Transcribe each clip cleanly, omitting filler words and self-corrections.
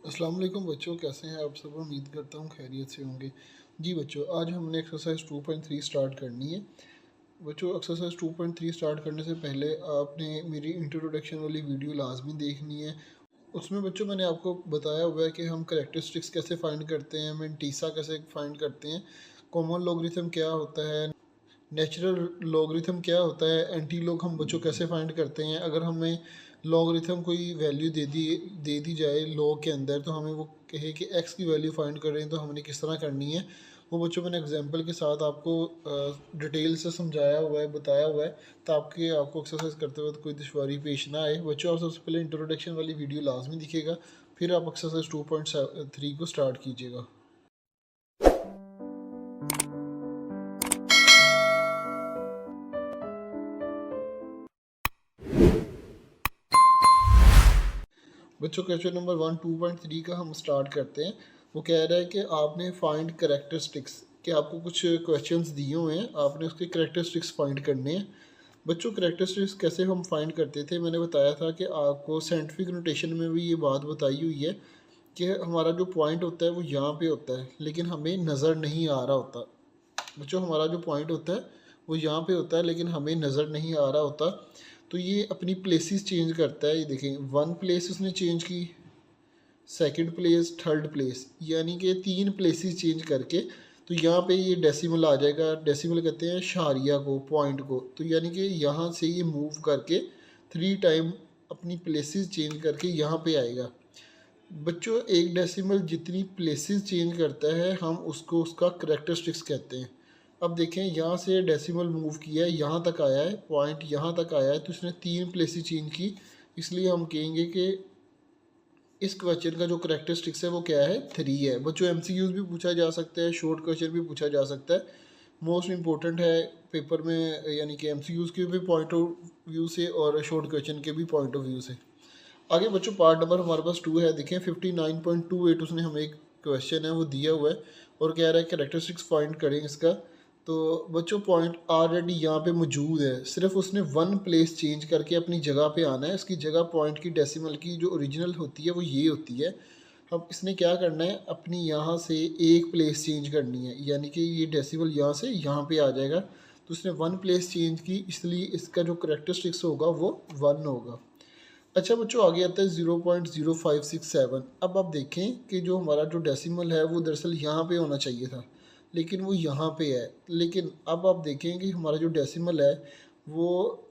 अस्सलाम वालेकुम बच्चों, कैसे हैं आप सब। उम्मीद करता हूँ खैरियत से होंगे। जी बच्चों, आज हमने एक्सरसाइज 2.3 स्टार्ट करनी है। बच्चों, एक्सरसाइज 2.3 स्टार्ट करने से पहले आपने मेरी इंट्रोडक्शन वाली वीडियो लाजमी देखनी है। उसमें बच्चों मैंने आपको बताया हुआ है कि हम करैक्टरिस्टिक्स कैसे फाइंड करते हैं, मेंटीसा कैसे फाइंड करते हैं, कॉमन लोगरिथम क्या होता है, नेचुरल लॉगरिथम क्या होता है, एंटी लॉग हम बच्चों कैसे फाइंड करते हैं। अगर हमें लॉगरिथम कोई वैल्यू दे दी जाए लॉग के अंदर, तो हमें वो कहे कि एक्स की वैल्यू फाइंड कर रहे हैं तो हमने किस तरह करनी है, वो बच्चों मैंने एग्जांपल के साथ आपको डिटेल से समझाया हुआ है, बताया हुआ है, ताकि आपको एक्सरसाइज करते वक्त कोई दुश्वारी पेश ना आए। बच्चों, आप सबसे पहले इंट्रोडक्शन वाली वीडियो लाजमी दिखेगा, फिर आप एक्सरसाइज 2.3 को स्टार्ट कीजिएगा। बच्चों, क्वेश्चन नंबर 2.3 का हम स्टार्ट करते हैं। वो कह रहा है कि आपने फाइंड करेक्टरिस्टिक्स, कि आपको कुछ क्वेश्चंस दिए हुए हैं, आपने उसके करेक्टरिस्टिक्स फाइंड करने हैं। बच्चों, करेक्टरिस्टिक्स कैसे हम फाइंड करते थे, मैंने बताया था कि आपको साइंटिफिक नोटेशन में भी ये बात बताई हुई है कि हमारा जो पॉइंट होता है वो यहाँ पे होता है, लेकिन हमें नज़र नहीं आ रहा होता। बच्चों, हमारा जो पॉइंट होता है वो यहाँ पे होता है, लेकिन हमें नज़र नहीं आ रहा होता। तो ये अपनी प्लेसेस चेंज करता है। ये देखें, वन प्लेस उसने चेंज की, सेकंड प्लेस, थर्ड प्लेस, यानी कि 3 प्लेसेस चेंज करके। तो यहाँ पे ये डेसिमल आ जाएगा। डेसिमल कहते हैं शारिया को, पॉइंट को। तो यानी कि यहाँ से ये मूव करके 3 टाइम अपनी प्लेसेस चेंज करके यहाँ पे आएगा। बच्चों, एक डेसिमल जितनी प्लेसेस चेंज करता है हम उसको उसका करेक्टरिस्टिक्स कहते हैं। अब देखें, यहाँ से डेसिमल मूव किया है, यहाँ तक आया है, पॉइंट यहाँ तक आया है, तो इसने 3 प्लेसेस चेंज की। इसलिए हम कहेंगे कि इस क्वेश्चन का जो करेक्टरिस्टिक्स है वो क्या है, 3 है। बच्चों, एमसीक्यूज भी पूछा जा सकता है, शॉर्ट क्वेश्चन भी पूछा जा सकता है। मोस्ट इंपॉर्टेंट है पेपर में, यानी कि एमसीक्यूज के भी पॉइंट ऑफ व्यू से और शॉर्ट क्वेश्चन के भी पॉइंट ऑफ व्यू से। आगे बच्चों, पार्ट नंबर हमारे पास 2 है। देखें, 59.28 उसने हमें एक क्वेश्चन है वो दिया हुआ है और कह रहा है कैरेक्टरिस्टिक्स फाइंड करें इसका। तो बच्चों, पॉइंट ऑलरेडी यहाँ पे मौजूद है, सिर्फ उसने वन प्लेस चेंज करके अपनी जगह पे आना है। इसकी जगह पॉइंट की डेसिमल की जो ओरिजिनल होती है वो ये होती है। अब इसने क्या करना है, अपनी यहाँ से एक प्लेस चेंज करनी है, यानी कि ये डेसिमल यहाँ से यहाँ पे आ जाएगा। तो उसने वन प्लेस चेंज की, इसलिए इसका जो करेक्टरिस्टिक्स होगा वो 1 होगा। अच्छा बच्चों, आगे आता है 0.0567। अब आप देखें कि जो हमारा जो डेसिमल है वो दरअसल यहाँ पे होना चाहिए था, लेकिन वो यहाँ पे है। लेकिन अब आप देखें कि हमारा जो डेसिमल है वो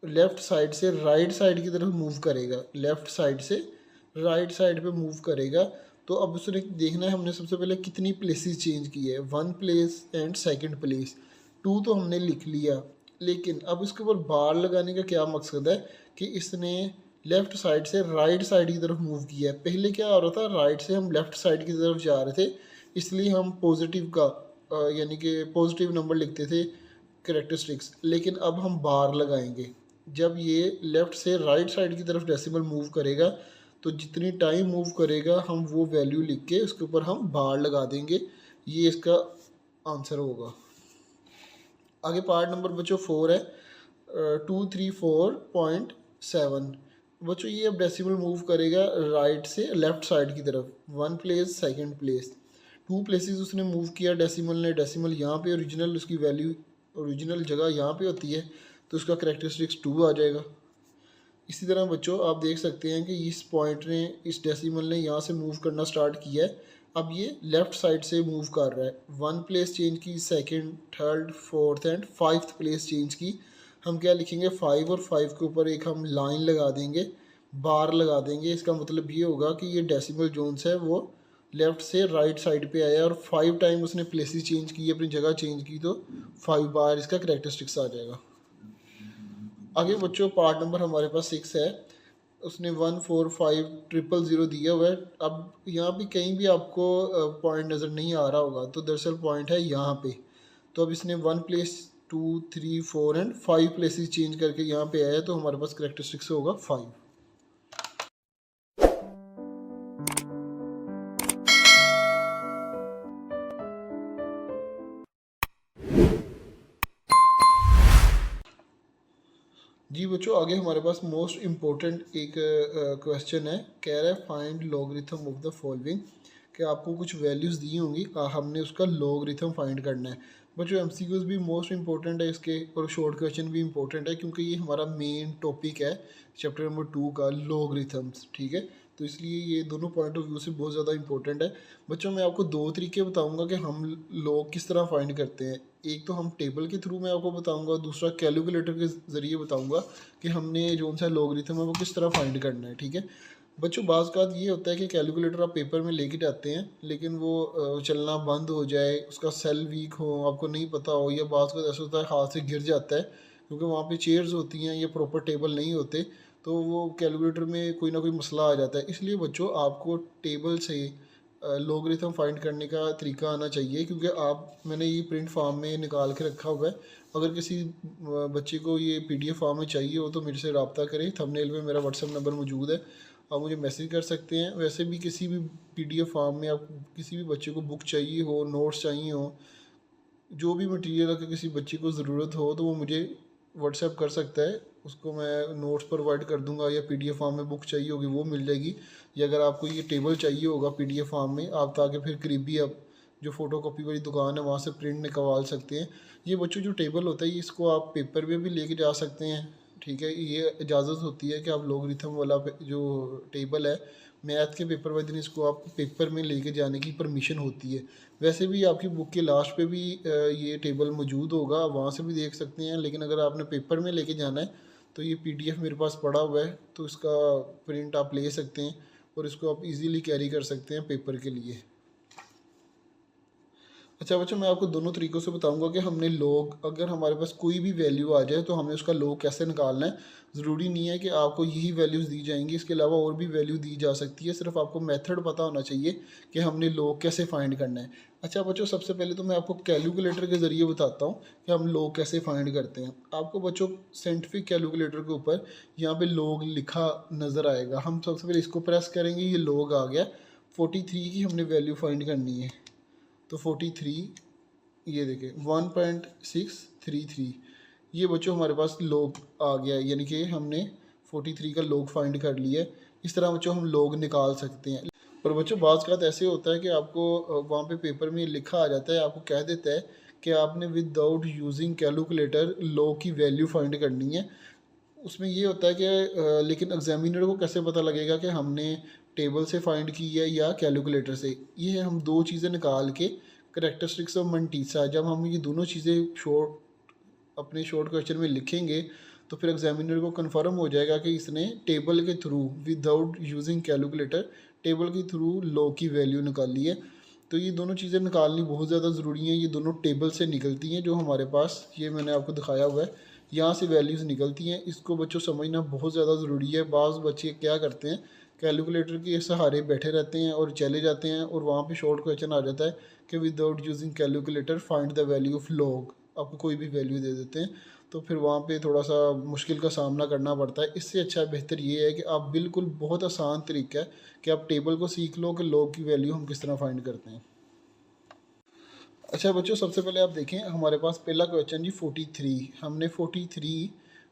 लेफ़्ट साइड से राइट साइड की तरफ मूव करेगा, लेफ़्ट साइड से राइट साइड पे मूव करेगा। तो अब उसने देखना है, हमने सबसे पहले कितनी प्लेसेस चेंज की है, 1 प्लेस एंड सेकंड प्लेस। 2 तो हमने लिख लिया, लेकिन अब इसके ऊपर बार लगाने का क्या मकसद है कि इसने लेफ़्ट साइड से राइट साइड की तरफ मूव किया है। पहले क्या हो रहा था, राइट से हम लेफ़्ट साइड की तरफ जा रहे थे, इसलिए हम पॉजिटिव का यानी कि पॉजिटिव नंबर लिखते थे करेक्टरिस्टिक्स। लेकिन अब हम बार लगाएंगे, जब ये लेफ़्ट से राइट साइड की तरफ डेसिमल मूव करेगा तो जितनी टाइम मूव करेगा हम वो वैल्यू लिख के उसके ऊपर हम बार लगा देंगे। ये इसका आंसर होगा। आगे पार्ट नंबर बच्चों 4 है, 234.7। बच्चों, ये अब डेसिमल मूव करेगा राइट से लेफ़्ट साइड की तरफ, 1 प्लेस सेकंड प्लेस। 2 प्लेसेस उसने मूव किया डेसिमल ने। डेसिमल यहाँ पे ओरिजिनल उसकी वैल्यू, ओरिजिनल जगह यहाँ पे होती है, तो उसका करेक्टरिस्टिक्स 2 आ जाएगा। इसी तरह बच्चों, आप देख सकते हैं कि इस पॉइंट ने, इस डेसिमल ने यहाँ से मूव करना स्टार्ट किया है। अब ये लेफ़्ट साइड से मूव कर रहा है, 1 प्लेस चेंज की, second, third, fourth and 5th place change की। हम क्या लिखेंगे, 5 और 5 के ऊपर एक हम लाइन लगा देंगे, बार लगा देंगे। इसका मतलब ये होगा कि ये डेसिमल जोन्स है वो लेफ़्ट से राइट साइड पे आया और 5 टाइम उसने प्लेसेस चेंज की, अपनी जगह चेंज की, तो 5 बार इसका करेक्टरिस्टिक्स आ जाएगा। आगे बच्चों, पार्ट नंबर हमारे पास 6 है। उसने 145,000 दिया हुआ है। अब यहाँ पे कहीं भी आपको पॉइंट नज़र नहीं आ रहा होगा, तो दरअसल पॉइंट है यहाँ पे। तो अब इसने 1 प्लेस, 2, 3, 4 एंड 5 प्लेसेस चेंज करके यहाँ पे आया, तो हमारे पास करेक्टरिस्टिक्स होगा 5। जी बच्चों, आगे हमारे पास मोस्ट इम्पोर्टेंट एक क्वेश्चन है। कह रहा है find logarithm of the following, कि आपको कुछ वैल्यूज़ दी होंगी, हमने उसका लॉगरिथम फाइंड करना है। बच्चों एमसीक्यूज भी मोस्ट इम्पोर्टेंट है इसके, और शॉर्ट क्वेश्चन भी इम्पोर्टेंट है, क्योंकि ये हमारा मेन टॉपिक है चैप्टर नंबर 2 का, लॉगरिथम्स। ठीक है, तो इसलिए ये दोनों पॉइंट ऑफ व्यू से बहुत ज़्यादा इंपॉर्टेंट है। बच्चों मैं आपको दो तरीके बताऊंगा कि हम लोग किस तरह फाइंड करते हैं। एक तो हम टेबल के थ्रू मैं आपको बताऊंगा, दूसरा कैलकुलेटर के ज़रिए बताऊंगा कि हमने जो सा लॉगरिथम है वो किस तरह फाइंड करना है। ठीक है बच्चों, बाज़ का ये होता है कि कैलकुलेटर आप पेपर में लेके जाते हैं, लेकिन वो चलना बंद हो जाए, उसका सेल वीक हो, आपको नहीं पता हो, या बाज़ का ऐसा होता है हाथ से गिर जाता है, क्योंकि वहाँ पे चेयर्स होती हैं, ये प्रॉपर टेबल नहीं होते, तो वो कैलकुलेटर में कोई ना कोई मसला आ जाता है। इसलिए बच्चों आपको टेबल से लॉगरिथम फाइंड करने का तरीका आना चाहिए, क्योंकि मैंने ये प्रिंट फॉर्म में निकाल के रखा हुआ है। अगर किसी बच्चे को ये पीडीएफ फॉर्म में चाहिए हो तो मेरे से रब्ता करें, थंबनेल में मेरा व्हाट्सएप नंबर मौजूद है, आप मुझे मैसेज कर सकते हैं। वैसे भी किसी भी पीडीएफ फॉर्म में आप किसी भी बच्चे को बुक चाहिए हो, नोट्स चाहिए हो, जो भी मटेरियल अगर किसी बच्चे को ज़रूरत हो तो वो मुझे व्हाट्सएप कर सकता है, उसको मैं नोट्स प्रोवाइड कर दूंगा, या पीडीएफ फॉर्म में बुक चाहिए होगी वो मिल जाएगी, या अगर आपको ये टेबल चाहिए होगा पीडीएफ फॉर्म में, आप ताकि फिर करीबी आप जो फ़ोटो कॉपी वाली दुकान है वहाँ से प्रिंट निकलवा सकते हैं। ये बच्चों जो टेबल होता है, ये इसको आप पेपर में भी लेके जा सकते हैं। ठीक है, ये इजाज़त होती है कि आप लॉगरिथम वाला जो टेबल है मैथ के पेपर वाले दिन, इसको आप पेपर में लेके जाने की परमिशन होती है। वैसे भी आपकी बुक के लास्ट पे भी ये टेबल मौजूद होगा, वहाँ से भी देख सकते हैं, लेकिन अगर आपने पेपर में लेके जाना है तो ये पीडीएफ मेरे पास पड़ा हुआ है, तो इसका प्रिंट आप ले सकते हैं और इसको आप इजीली कैरी कर सकते हैं पेपर के लिए। अच्छा बच्चों, मैं आपको दोनों तरीक़ों से बताऊंगा कि हमने लॉग, अगर हमारे पास कोई भी वैल्यू आ जाए तो हमें उसका लॉग कैसे निकालना है। ज़रूरी नहीं है कि आपको यही वैल्यूज़ दी जाएंगी, इसके अलावा और भी वैल्यू दी जा सकती है, सिर्फ आपको मेथड पता होना चाहिए कि हमने लॉग कैसे फाइंड करना है। अच्छा बच्चों, सबसे पहले तो मैं आपको कैलकुलेटर के ज़रिए बताता हूँ कि हम लॉग कैसे फाइंड करते हैं। आपको बच्चों साइंटिफिक कैलकुलेटर के ऊपर यहाँ पर लॉग लिखा नज़र आएगा। हम सबसे पहले इसको प्रेस करेंगे, ये लॉग आ गया। 43 की हमने वैल्यू फाइंड करनी है, तो 43, ये देखें 1.633, ये बच्चों हमारे पास लॉग आ गया, यानी कि हमने 43 का लॉग फाइंड कर लिया है। इस तरह बच्चों हम लॉग निकाल सकते हैं। पर बच्चों बाज़ का ऐसे होता है कि आपको वहाँ पे पेपर में लिखा आ जाता है, आपको कह देता है कि आपने विदाउट यूजिंग कैलकुलेटर लॉग की वैल्यू फाइंड करनी है। उसमें ये होता है कि लेकिन एग्जामिनर को कैसे पता लगेगा कि हमने टेबल से फाइंड की है या कैलकुलेटर से। ये हम दो चीज़ें निकाल के करेक्टरिस्टिक्स ऑफ मंटीसा, जब हम ये दोनों चीज़ें अपने शॉर्ट क्वेश्चन में लिखेंगे तो फिर एग्जामिनर को कंफर्म हो जाएगा कि इसने टेबल के through without using calculator table के थ्रू लॉग की वैल्यू निकाली है। तो ये दोनों चीज़ें निकालनी बहुत ज़्यादा ज़रूरी हैं। ये दोनों टेबल से निकलती हैं, जो हमारे पास ये मैंने आपको दिखाया हुआ है, यहाँ से वैल्यूज़ निकलती हैं। इसको बच्चों समझना बहुत ज़्यादा ज़रूरी है। बाज़ बच्चे क्या करते हैं, कैलकुलेटर के सहारे बैठे रहते हैं और चले जाते हैं, और वहाँ पे शॉर्ट क्वेश्चन आ जाता है कि without using calculator find the value of log, आपको कोई भी वैल्यू दे देते हैं, तो फिर वहाँ पे थोड़ा सा मुश्किल का सामना करना पड़ता है। इससे अच्छा बेहतर ये है कि आप बिल्कुल बहुत आसान तरीका है कि आप टेबल को सीख लो कि लॉग की वैल्यू हम किस तरह फाइंड करते हैं। अच्छा बच्चों, सबसे पहले आप देखें हमारे पास पहला क्वेश्चन जी 43, हमने 43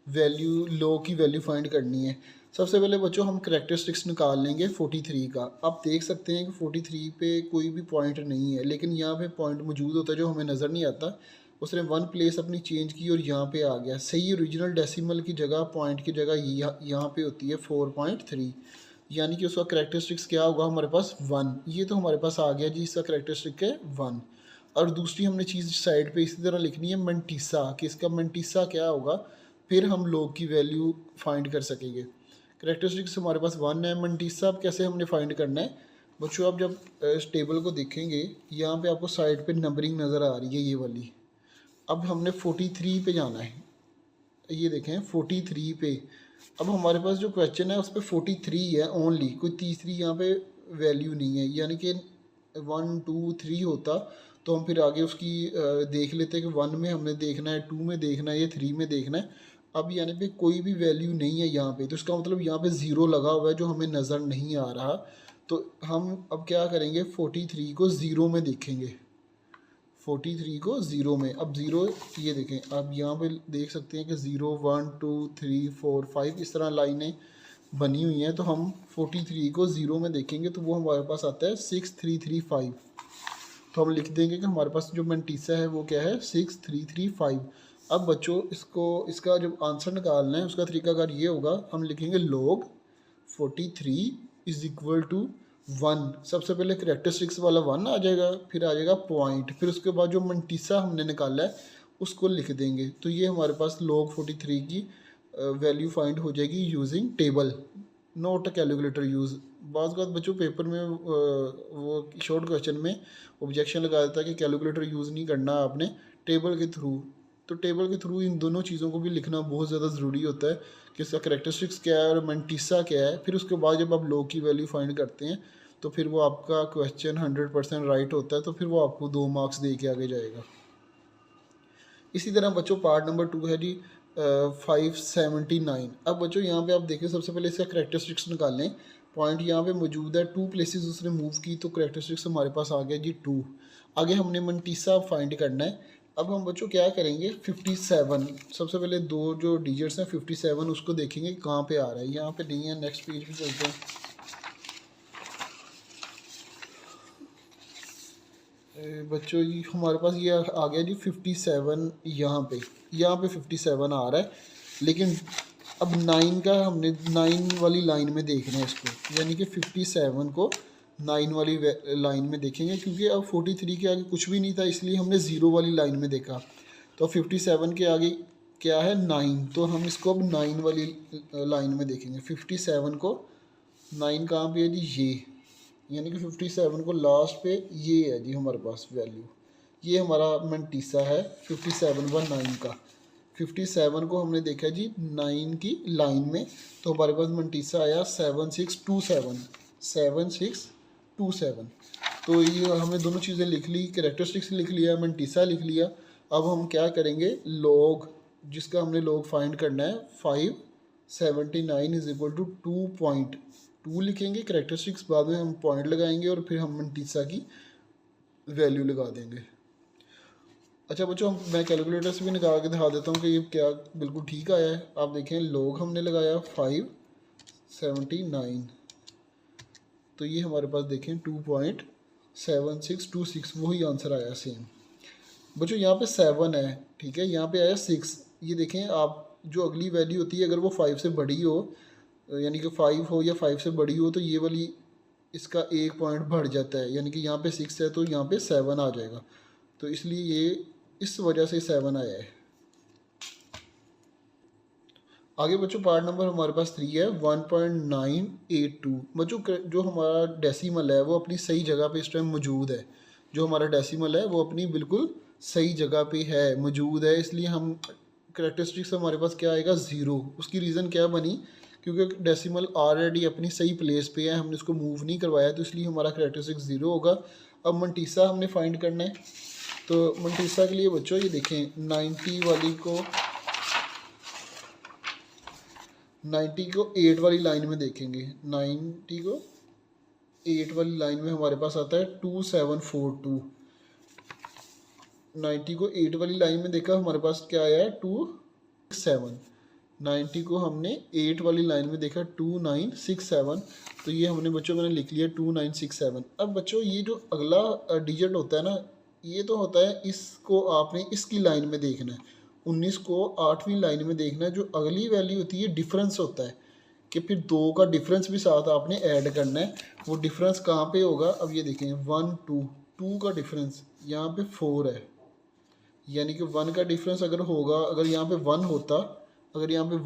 वैल्यू लॉग की वैल्यू फाइंड करनी है। सबसे पहले बच्चों हम करेक्टरिस्टिक्स निकाल लेंगे 43 का। आप देख सकते हैं कि 43 पे कोई भी पॉइंट नहीं है, लेकिन यहाँ पे पॉइंट मौजूद होता है जो हमें नज़र नहीं आता। उसने 1 प्लेस अपनी चेंज की और यहाँ पे आ गया सही। ओरिजिनल डेसिमल की जगह, पॉइंट की जगह यहाँ पे होती है 4.3, यानी कि उसका करेक्टरिस्टिक्स क्या होगा हमारे पास 1। ये तो हमारे पास आ गया जी, इसका करेक्टरिस्टिक है 1। और दूसरी हमने चीज़ साइड पे इसी तरह लिखनी है मंटीसा, कि इसका मंटीसा क्या होगा, फिर हम लॉग की वैल्यू फाइंड कर सकेंगे। करेक्टरिस्टिक्स हमारे पास 1 है, मंटीसा अब कैसे हमने फाइंड करना है। बच्चों आप जब इस टेबल को देखेंगे, यहाँ पे आपको साइड पे नंबरिंग नज़र आ रही है ये वाली। अब हमने 43 पे जाना है, ये देखें 43 पे। अब हमारे पास जो क्वेश्चन है उस पर 43 है ओनली, कोई तीसरी यहाँ पे वैल्यू नहीं है, यानी कि 1 2 3 होता तो हम फिर आगे उसकी देख लेते कि 1 में हमने देखना है, 2 में देखना है, या 3 में देखना है। अब यानी पे कोई भी वैल्यू नहीं है यहाँ पे, तो इसका मतलब यहाँ पे ज़ीरो लगा हुआ है जो हमें नज़र नहीं आ रहा। तो हम अब क्या करेंगे, 43 को ज़ीरो में देखेंगे। 43 को ज़ीरो में। अब ज़ीरो ये देखें, आप यहाँ पे देख सकते हैं कि 0 1 2 3 4 5 इस तरह लाइनें बनी हुई हैं। तो हम 43 को ज़ीरो में देखेंगे तो वो हमारे पास आता है 6335। तो हम लिख देंगे कि हमारे पास जो मंटीसा है वो क्या है 6335। अब बच्चों इसका जब आंसर निकालना है उसका तरीकाकार ये होगा, हम लिखेंगे log 43 इज इक्वल टू 1। सबसे पहले करेक्टरिस्टिक्स वाला 1 आ जाएगा, फिर आ जाएगा पॉइंट, फिर उसके बाद जो मंटीसा हमने निकाला है उसको लिख देंगे। तो ये हमारे पास log 43 की वैल्यू फाइंड हो जाएगी using table, note calculator use. बाज़ बात बच्चों पेपर में वो शॉर्ट क्वेश्चन में ऑब्जेक्शन लगा देता है कि कैलकुलेटर यूज़ नहीं करना आपने, टेबल के थ्रू। तो टेबल के थ्रू इन दोनों चीज़ों को भी लिखना बहुत ज़्यादा ज़रूरी होता है कि इसका करेक्टरिस्टिक्स क्या है और मंटीसा क्या है। फिर उसके बाद जब आप log की वैल्यू फाइंड करते हैं तो फिर वो आपका क्वेश्चन 100% राइट होता है, तो फिर वो आपको 2 मार्क्स दे के आगे जाएगा। इसी तरह बच्चों पार्ट नंबर 2 है जी 579। अब बच्चों यहाँ पे आप देखें, सबसे पहले इसका करेक्टरिस्टिक्स निकाल लें। पॉइंट यहाँ पे मौजूद है, 2 प्लेसेस उसने मूव की तो करेक्टरिस्टिक्स हमारे पास आ गया जी 2। आगे हमने मंटीसा फाइंड करना है। अब हम बच्चों क्या करेंगे 57, सबसे पहले दो जो डिजिट्स हैं 57 उसको देखेंगे कहाँ पे आ रहा है। यहाँ पे नहीं है, नेक्स्ट पेज पे चलते हैं। बच्चों ये हमारे पास ये आ गया जी 57। यहाँ पे 57 आ रहा है, लेकिन अब 9 का हमने 9 वाली लाइन में देखना है इसको, यानी कि 57 को 9 वाली लाइन में देखेंगे, क्योंकि अब 43 के आगे कुछ भी नहीं था इसलिए हमने 0 वाली लाइन में देखा। तो 57 के आगे क्या है 9, तो हम इसको अब 9 वाली लाइन में देखेंगे। 57 को 9 कहाँ पे है जी ये, यानी कि 57 को लास्ट पे ये है जी हमारे पास वैल्यू। ये हमारा मंटीसा है 5719 का। 57 को हमने देखा जी 9 की लाइन में, तो हमारे पास मंटीसा आया 7627। तो ये हमने दोनों चीज़ें लिख ली, करेक्टरिस्टिक्स लिख लिया, मंटीसा लिख लिया। अब हम क्या करेंगे लॉग, जिसका हमने लॉग फाइंड करना है 579 इज इक्वल टू 2.2 लिखेंगे। करेक्टरिस्टिक्स बाद में हम पॉइंट लगाएंगे और फिर हम मंटीसा की वैल्यू लगा देंगे। अच्छा बच्चों मैं कैलकुलेटर से भी निकाल के दिखा देता हूँ कि ये क्या बिल्कुल ठीक आया है। आप देखें लॉग हमने लगाया 579, तो ये हमारे पास देखें 2.7626, वही आंसर आया सेम। बच्चों यहाँ पे 7 है, ठीक है, यहाँ पे आया 6। ये देखें आप जो अगली वैल्यू होती है अगर वो 5 से बड़ी हो, यानी कि 5 हो या 5 से बड़ी हो, तो ये वाली इसका 1 पॉइंट बढ़ जाता है, यानी कि यहाँ पे 6 है तो यहाँ पे 7 आ जाएगा। तो इसलिए ये इस वजह से 7 आया है। आगे बच्चों पार्ट नंबर हमारे पास 3 है 1.982। बच्चों जो हमारा डेसिमल है वो अपनी सही जगह पे इस टाइम मौजूद है। जो हमारा डेसिमल है वो अपनी बिल्कुल सही जगह पे है मौजूद है, इसलिए हम करेक्टरिस्टिक्स हमारे पास क्या आएगा 0। उसकी रीज़न क्या बनी, क्योंकि डेसिमल ऑलरेडी अपनी सही प्लेस पे है, हमने उसको मूव नहीं करवाया, तो इसलिए हमारा करेक्टरिस्टिक्स 0 होगा। अब मंटीसा हमने फाइंड करना है, तो मंटीसा के लिए बच्चों ये देखें 90 को 8 वाली लाइन में देखेंगे। 90 को 8 वाली लाइन में हमारे पास आता है 2742। 90 को 8 वाली लाइन में देखा हमारे पास क्या आया है 267। 90 को हमने 8 वाली लाइन में देखा 2967, तो ये हमने बच्चों मैंने लिख लिया 2967। अब बच्चों ये जो अगला डिजिट होता है ना, ये तो होता है इसको आपने इसकी लाइन में देखना है, 19 को 8वीं लाइन में देखना है। जो अगली वैल्यू होती है डिफरेंस होता है कि फिर 2 का डिफरेंस भी साथ आपने ऐड करना है। वो डिफरेंस कहाँ पे होगा, अब ये देखें 1 2 का डिफरेंस यहाँ पे 4 है, यानी कि 1 का डिफरेंस अगर होगा, अगर यहाँ पे 1 होता, अगर यहाँ पे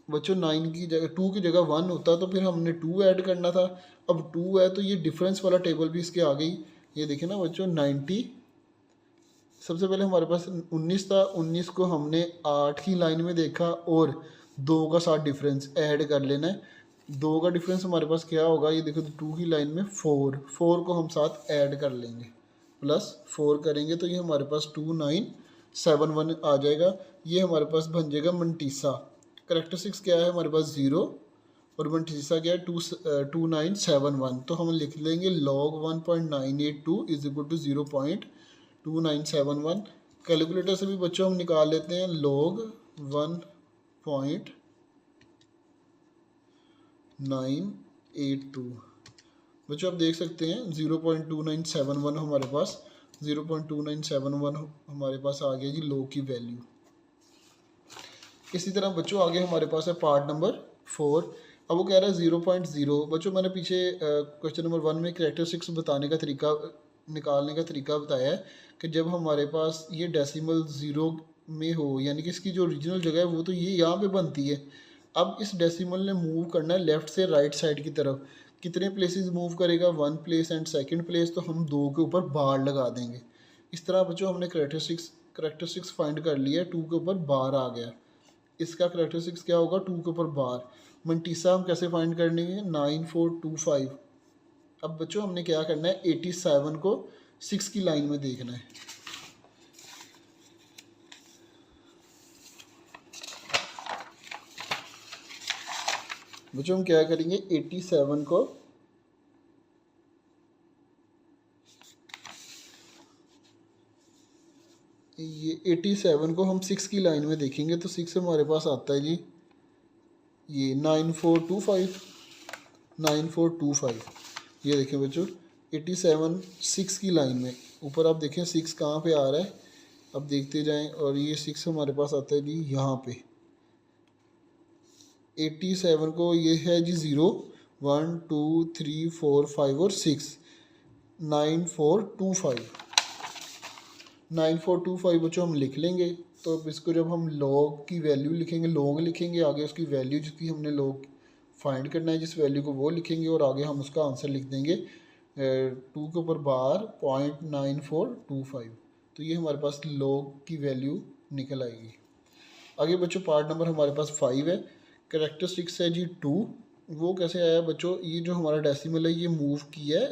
बच्चों 9 की जगह 2 की जगह 1 होता तो फिर हमने 2 ऐड करना था। अब 2 है तो ये डिफरेंस वाला टेबल भी इसके आ गई। ये देखें ना बच्चों 90, सबसे पहले हमारे पास 19 था, 19 को हमने 8 की लाइन में देखा और 2 का साथ डिफरेंस ऐड कर लेना है। 2 का डिफरेंस हमारे पास क्या होगा, ये देखो 2 की लाइन में 4 को हम साथ ऐड कर लेंगे, प्लस 4 करेंगे तो ये हमारे पास 2971 आ जाएगा। ये हमारे पास बन जाएगा मंटीसा। करेक्टरिस्टिक्स क्या है हमारे पास 0 और मंटीसा क्या है 2971। तो हम लिख लेंगे log 1.982 is equal to 0.2971। 2971। Calculator से भी बच्चों हम निकाल लेते हैं log 1.982। बच्चों आप देख सकते हैं 0.2971 हमारे पास 0.2971 हमारे पास आ गया जी log की वैल्यू। इसी तरह बच्चों आगे हमारे पास है पार्ट नंबर 4। अब वो कह रहा है 0.0। बच्चों मैंने पीछे क्वेश्चन नंबर 1 में करैक्टरिस्टिक्स बताने का तरीका, निकालने का तरीका बताया है कि जब हमारे पास ये डेसिमल ज़ीरो में हो, यानी कि इसकी जो ओरिजिनल जगह है वो तो ये यहाँ पे बनती है। अब इस डेसिमल ने मूव करना है लेफ़्ट से राइट साइड की तरफ। कितने प्लेसेस मूव करेगा? 1 प्लेस एंड सेकंड प्लेस, तो हम 2 के ऊपर बार लगा देंगे। इस तरह बच्चों हमने करैक्टरिस्टिक्स फाइंड कर लिया। 2 के ऊपर बार आ गया, इसका करैक्टरिस्टिक्स क्या होगा? 2 के ऊपर बार। मंटीसा हम कैसे फाइंड करनी है? 9425। अब बच्चों हमने क्या करना है? 87 को 6 की लाइन में देखना है। बच्चों हम क्या करेंगे? 87 को ये 87 को हम 6 की लाइन में देखेंगे तो 6 हमारे पास आता है जी ये 9425। ये देखें बच्चों 87 6 की लाइन में। ऊपर आप देखें 6 कहाँ पे आ रहा है, अब देखते जाएं। और ये 6 हमारे पास आता है जी यहाँ पे। 87 को ये है जी 0 1 2 3 4 5 और 6 9425 बच्चों हम लिख लेंगे। तो इसको जब हम log की वैल्यू लिखेंगे, log लिखेंगे, आगे उसकी वैल्यू जिसकी हमने log फाइंड करना है जिस वैल्यू को, वो लिखेंगे और आगे हम उसका आंसर लिख देंगे 2 के ऊपर बार 0.9425। तो ये हमारे पास log की वैल्यू निकल आएगी। आगे बच्चों पार्ट नंबर हमारे पास 5 है। करैक्टरिस्टिक्स है जी 2। वो कैसे आया बच्चों? ये जो हमारा डेसिमल है ये मूव किया है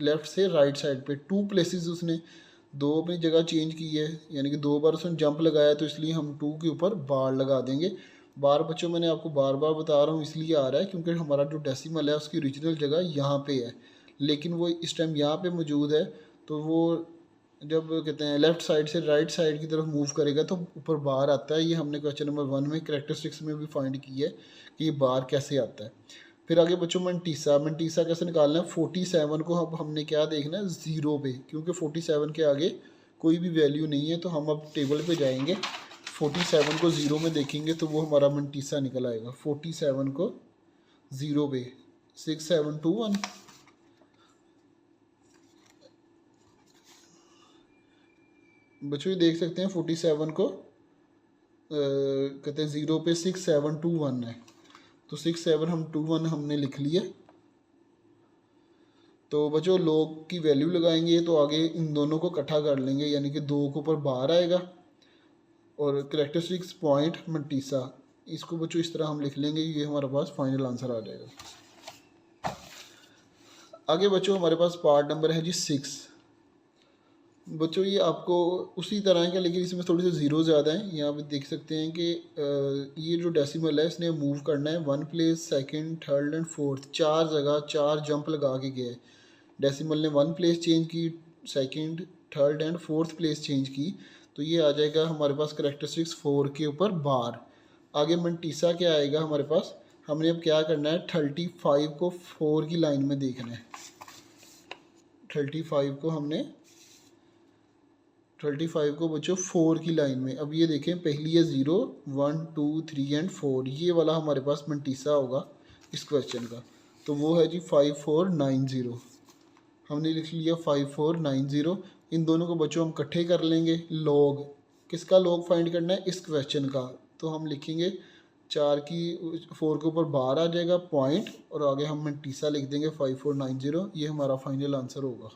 लेफ़्ट से राइट साइड पे 2 प्लेसेस, उसने 2 अपनी जगह चेंज की है, यानी कि 2 बार उसने जंप लगाया, तो इसलिए हम 2 के ऊपर बार लगा देंगे। बार बच्चों मैंने आपको बार बार बता रहा हूँ इसलिए आ रहा है क्योंकि हमारा जो डेसिमल है उसकी ओरिजिनल जगह यहाँ पे है, लेकिन वो इस टाइम यहाँ पे मौजूद है। तो वो जब कहते हैं लेफ़्ट साइड से राइट साइड की तरफ मूव करेगा तो ऊपर बार आता है। ये हमने क्वेश्चन नंबर 1 में करैक्टरिस्टिक्स में भी फाइंड की है कि ये बार कैसे आता है। फिर आगे बच्चों मंटीसा कैसे निकालना है? 47 को अब हमने क्या देखना है? 0 पे, क्योंकि 47 के आगे कोई भी वैल्यू नहीं है। तो हम अब टेबल पे जाएंगे, 47 को 0 में देखेंगे तो वो हमारा मंटीसा निकल आएगा। 47 को 0 पे 6721। बच्चों ये देख सकते हैं 47 को कहते हैं 0 पे 6721 है, तो 6721 हमने लिख लिया। तो बच्चों log की वैल्यू लगाएंगे तो आगे इन दोनों को इकट्ठा कर लेंगे, यानी कि 2 के ऊपर बार आएगा और करैक्टरिस्टिक्स पॉइंट मंटीसा, इसको बच्चों इस तरह हम लिख लेंगे। ये हमारे पास फाइनल आंसर आ जाएगा। आगे बच्चों हमारे पास पार्ट नंबर है जी 6। बच्चों ये आपको उसी तरह का, लेकिन इसमें थोड़ी सी ज़ीरो ज़्यादा है। यहाँ पे देख सकते हैं कि ये जो डेसिमल है इसने मूव करना है 1 place, second, third and fourth, 4 जगह 4 जंप लगा के गया है। डेसिमल ने 1 प्लेस चेंज की, second, third and fourth place change की, तो ये आ जाएगा हमारे पास करैक्टरिस्टिक्स 4 के ऊपर बार। आगे मंटीसा क्या आएगा हमारे पास? हमने अब क्या करना है? 35 को 4 की लाइन में देखना है। 35 को हमने 35 को बच्चों 4 की लाइन में। अब ये देखें पहली है 0 1 2 3 एंड 4, ये वाला हमारे पास मंटीसा होगा इस क्वेश्चन का। तो वो है जी 5490। हमने लिख लिया 5490। इन दोनों को बच्चों हम इकट्ठे कर लेंगे। लॉग किसका लॉग फाइंड करना है? इस क्वेश्चन का। तो हम लिखेंगे 4 की 4 के ऊपर बार आ जाएगा पॉइंट और आगे हम मंटीसा लिख देंगे 5490। ये हमारा फाइनल आंसर होगा।